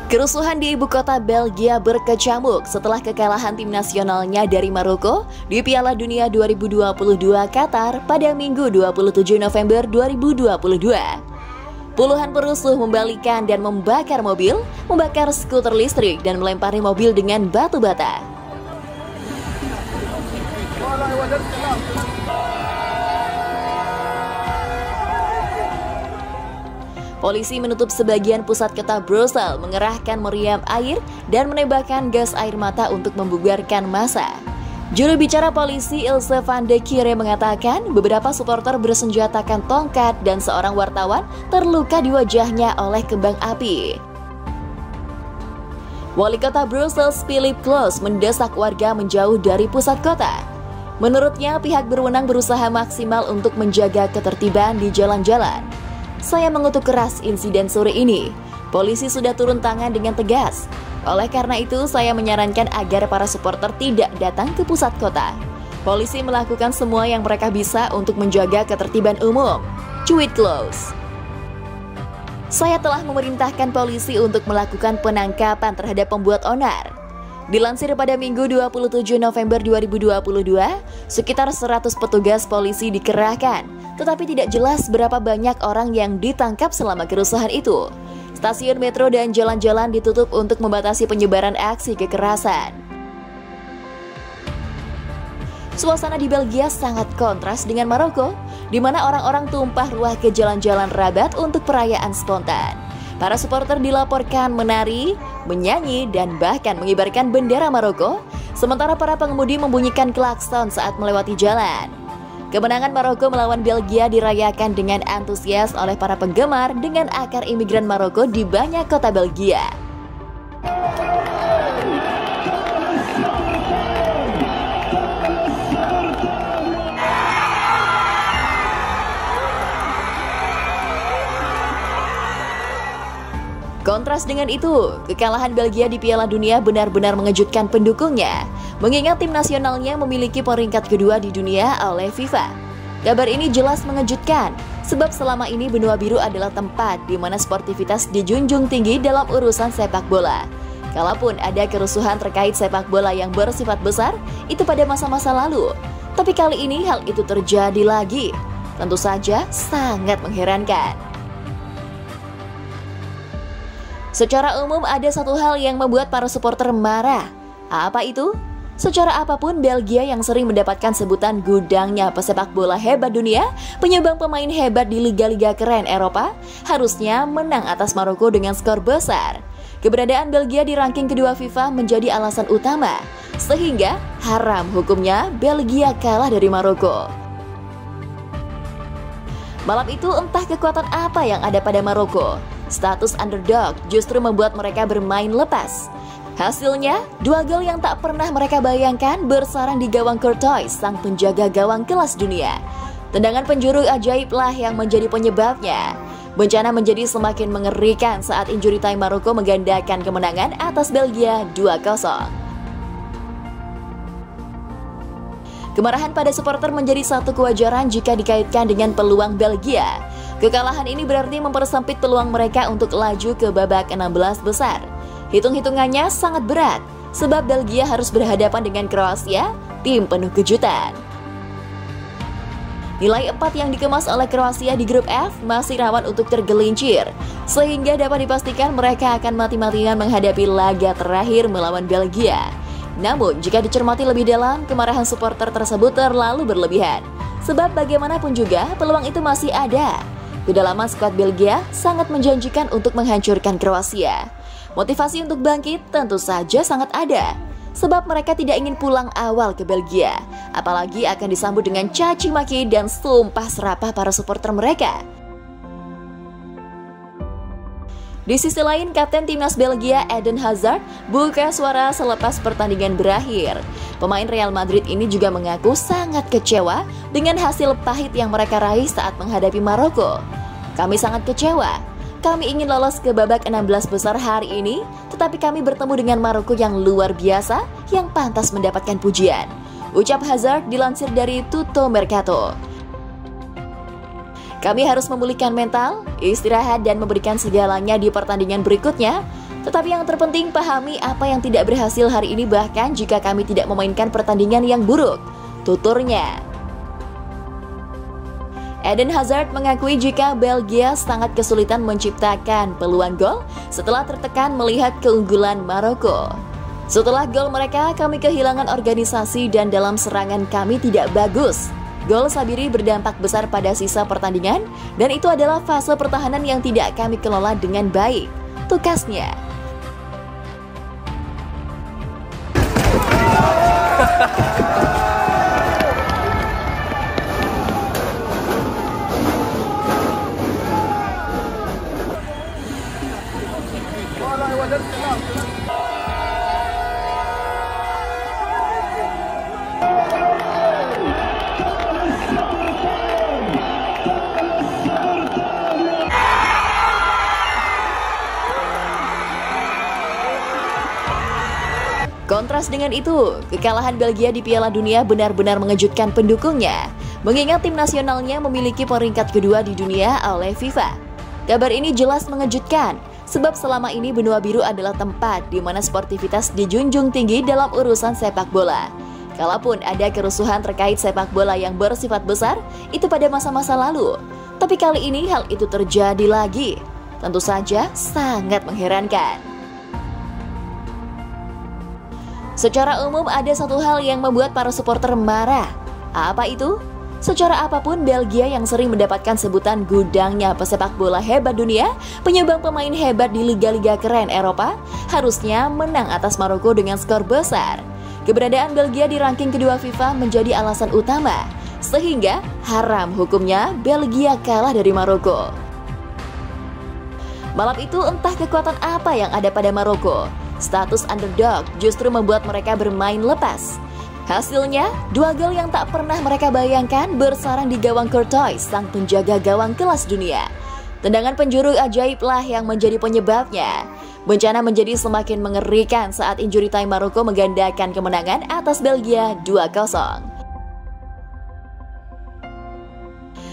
Kerusuhan di ibu kota Belgia berkecamuk setelah kekalahan tim nasionalnya dari Maroko di Piala Dunia 2022 Qatar pada Minggu 27 November 2022. Puluhan perusuh membalikan dan membakar mobil, membakar skuter listrik, dan melempari mobil dengan batu bata. Polisi menutup sebagian pusat kota Brussels, mengerahkan meriam air dan menembakkan gas air mata untuk membubarkan massa. Juru bicara polisi Ilse van de Kire mengatakan beberapa supporter bersenjatakan tongkat dan seorang wartawan terluka di wajahnya oleh kembang api. Wali kota Brussels Philip Klaus mendesak warga menjauh dari pusat kota. Menurutnya pihak berwenang berusaha maksimal untuk menjaga ketertiban di jalan-jalan. Saya mengutuk keras insiden sore ini. Polisi sudah turun tangan dengan tegas. Oleh karena itu, saya menyarankan agar para supporter tidak datang ke pusat kota. Polisi melakukan semua yang mereka bisa untuk menjaga ketertiban umum. Cuit Klaus. Saya telah memerintahkan polisi untuk melakukan penangkapan terhadap pembuat onar. Dilansir pada Minggu 27 November 2022, sekitar 100 petugas polisi dikerahkan, tetapi tidak jelas berapa banyak orang yang ditangkap selama kerusuhan itu. Stasiun metro dan jalan-jalan ditutup untuk membatasi penyebaran aksi kekerasan. Suasana di Belgia sangat kontras dengan Maroko, di mana orang-orang tumpah ruah ke jalan-jalan Rabat untuk perayaan spontan. Para supporter dilaporkan menari, menyanyi, dan bahkan mengibarkan bendera Maroko, sementara para pengemudi membunyikan klakson saat melewati jalan. Kemenangan Maroko melawan Belgia dirayakan dengan antusias oleh para penggemar dengan akar imigran Maroko di banyak kota Belgia. Kontras dengan itu, kekalahan Belgia di Piala Dunia benar-benar mengejutkan pendukungnya, mengingat tim nasionalnya memiliki peringkat kedua di dunia oleh FIFA. Kabar ini jelas mengejutkan, sebab selama ini benua biru adalah tempat di mana sportivitas dijunjung tinggi dalam urusan sepak bola. Kalaupun ada kerusuhan terkait sepak bola yang bersifat besar, itu pada masa-masa lalu. Tapi kali ini hal itu terjadi lagi. Tentu saja sangat mengherankan. Secara umum ada satu hal yang membuat para supporter marah. Apa itu? Secara apapun, Belgia yang sering mendapatkan sebutan gudangnya pesepak bola hebat dunia, penyumbang pemain hebat di liga-liga keren Eropa, harusnya menang atas Maroko dengan skor besar. Keberadaan Belgia di ranking kedua FIFA menjadi alasan utama, sehingga haram hukumnya Belgia kalah dari Maroko. Malam itu entah kekuatan apa yang ada pada Maroko. Status underdog justru membuat mereka bermain lepas. Hasilnya, 2 gol yang tak pernah mereka bayangkan bersarang di gawang Courtois, sang penjaga gawang kelas dunia. Tendangan penjuru ajaiblah yang menjadi penyebabnya. Bencana menjadi semakin mengerikan saat injury time Maroko menggandakan kemenangan atas Belgia 2-0. Kemarahan pada supporter menjadi satu kewajaran jika dikaitkan dengan peluang Belgia. Kekalahan ini berarti mempersempit peluang mereka untuk laju ke babak 16 besar. Hitung-hitungannya sangat berat, sebab Belgia harus berhadapan dengan Kroasia, tim penuh kejutan. Nilai 4 yang dikemas oleh Kroasia di grup F masih rawan untuk tergelincir, sehingga dapat dipastikan mereka akan mati-matian menghadapi laga terakhir melawan Belgia. Namun, jika dicermati lebih dalam, kemarahan supporter tersebut terlalu berlebihan. Sebab bagaimanapun juga, peluang itu masih ada. Kedalaman skuad Belgia sangat menjanjikan untuk menghancurkan Kroasia. Motivasi untuk bangkit tentu saja sangat ada, sebab mereka tidak ingin pulang awal ke Belgia, apalagi akan disambut dengan caci maki dan sumpah serapah para supporter mereka. Di sisi lain, Kapten Timnas Belgia Eden Hazard buka suara selepas pertandingan berakhir. Pemain Real Madrid ini juga mengaku sangat kecewa dengan hasil pahit yang mereka raih saat menghadapi Maroko. Kami sangat kecewa. Kami ingin lolos ke babak 16 besar hari ini, tetapi kami bertemu dengan Maroko yang luar biasa, yang pantas mendapatkan pujian. Ucap Hazard dilansir dari Tutto Mercato. Kami harus memulihkan mental, istirahat, dan memberikan segalanya di pertandingan berikutnya. Tetapi yang terpenting pahami apa yang tidak berhasil hari ini bahkan jika kami tidak memainkan pertandingan yang buruk, tuturnya. Eden Hazard mengakui jika Belgia sangat kesulitan menciptakan peluang gol setelah tertekan melihat keunggulan Maroko. Setelah gol mereka, kami kehilangan organisasi dan dalam serangan kami tidak bagus. Gol Sabiri berdampak besar pada sisa pertandingan dan itu adalah fase pertahanan yang tidak kami kelola dengan baik, tukasnya. Kontras dengan itu, kekalahan Belgia di Piala Dunia benar-benar mengejutkan pendukungnya, mengingat tim nasionalnya memiliki peringkat kedua di dunia oleh FIFA. Kabar ini jelas mengejutkan, sebab selama ini benua biru adalah tempat di mana sportivitas dijunjung tinggi dalam urusan sepak bola. Kalaupun ada kerusuhan terkait sepak bola yang bersifat besar, itu pada masa-masa lalu. Tapi kali ini hal itu terjadi lagi. Tentu saja sangat mengherankan. Secara umum ada satu hal yang membuat para supporter marah. Apa itu? Secara apapun Belgia yang sering mendapatkan sebutan gudangnya pesepak bola hebat dunia, penyumbang pemain hebat di liga-liga keren Eropa, harusnya menang atas Maroko dengan skor besar. Keberadaan Belgia di ranking kedua FIFA menjadi alasan utama, sehingga haram hukumnya Belgia kalah dari Maroko. Malam itu entah kekuatan apa yang ada pada Maroko. Status underdog justru membuat mereka bermain lepas. Hasilnya, 2 gol yang tak pernah mereka bayangkan bersarang di gawang Courtois, sang penjaga gawang kelas dunia. Tendangan penjuru ajaiblah yang menjadi penyebabnya. Bencana menjadi semakin mengerikan saat injury time Maroko menggandakan kemenangan atas Belgia 2-0.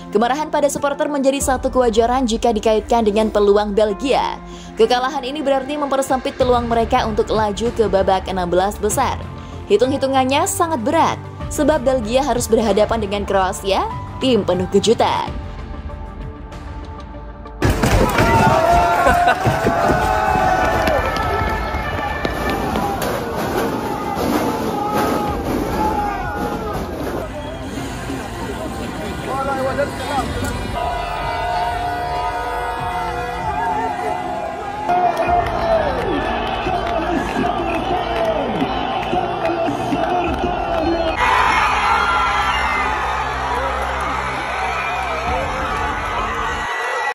Kemarahan pada supporter menjadi satu kewajaran jika dikaitkan dengan peluang Belgia. Kekalahan ini berarti mempersempit peluang mereka untuk laju ke babak 16 besar. Hitung-hitungannya sangat berat, sebab Belgia harus berhadapan dengan Kroasia, tim penuh kejutan. Let's go.